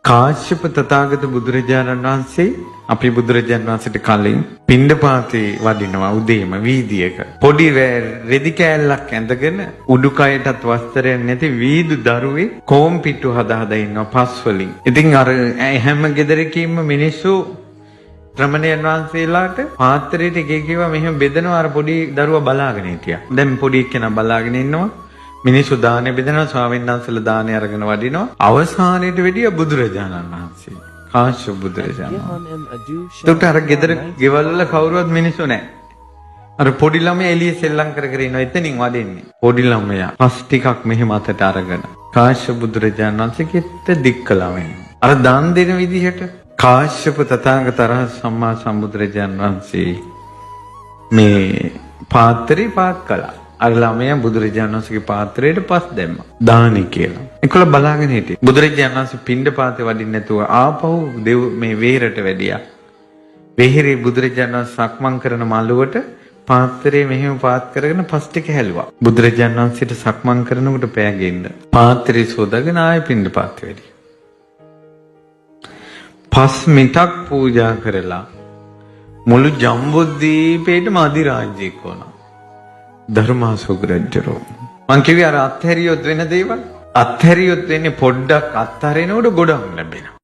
කාශ්‍යප තථාගත බුදුරජාණන් වහන්සේ අපි බුදුරජාණන් වහන්සේට කලින් පිණ්ඩපාතේ වඩිනවා උදේම වීදියේක. පොඩි රෙදි කෑල්ලක් ඇඳගෙන උඩුකයටත් වස්ත්‍රයක් නැති වීදු දරුවේ කොම් පිටු හදා ඉන්නවා පස් වලින්. ඉතින් අර හැම ගෙදරකින්ම මිනිස්සු ශ්‍රමණයන් වහන්සේලාට පාත්‍රයට එක එකව මෙහෙම බෙදනවා අර පොඩි දරුවා බලාගෙන හිටියා. දැන් පොඩි කෙනා බලාගෙන ඉන්නවා. මිනිස්සු දානේ බෙදනවා ස්වාමීන් වහන්සේලා දානේ අරගෙන වඩිනවා. අවසානයේට වෙඩිය බුදුරජාණන් වහන්සේ. කාශ්‍යප බුදුරජාණන් වහන්සේ. ඒකට අර ගෙදර ගෙවල් වල කවුරුවත් මිනිස්සු නැහැ. අර පොඩි ළමයා එළිය සෙල්ලම් කර කර ඉනවා. එතනින් වඩින්නේ. පොඩි ළමයා පස් ටිකක් මෙහෙම අතට අරගෙන කාශ්‍යප බුදුරජාණන් වහන්සේගෙත් දික් කළා වෙනවා. අර දාන් දෙන විදිහට කාශ්‍යප තථාගත අරහත් සම්මා සම්බුදුරජාණන් වහන්සේ මේ පාත්‍රේ පාත් කළා. අර ළමයා බුදුරජාණන් වහන්සේගේ පාත්‍රයට පස් දැම්මා. දානි කියලා. ඒකල බලාගෙන හිටියේ. බුදුරජාණන් වහන්සේ පිණ්ඩපාතේ වඩින්න නැතුව ආපහු මේ වෙහෙරට වැඩියා. වෙහෙරේ බුදුරජාණන් වහන්සේ සක්මන් කරන මළුවට පාත්‍රයේ මෙහෙම පාත් කරගෙන පස් ටික හැලුවා. බුදුරජාණන් වහන්සේට සක්මන් කරනකොට පෑගෙන්න. පාත්‍රය සෝදාගෙන ආයෙ පිණ්ඩපාතේ වැඩියා. පස් මිටක් පූජා කරලා මුළු ජම්බුද්දීපේටම අධිරාජ්‍යයක් වුණා. ධර්මාශෝක රජුරෝ. මං කිව්වේ අර අත්හැරියොත් වෙන දේවල් අත්හැරියොත් වෙන්නේ පොඩ්ඩක් අත්හරිනකොට ගොඩක් ලැබෙනවා.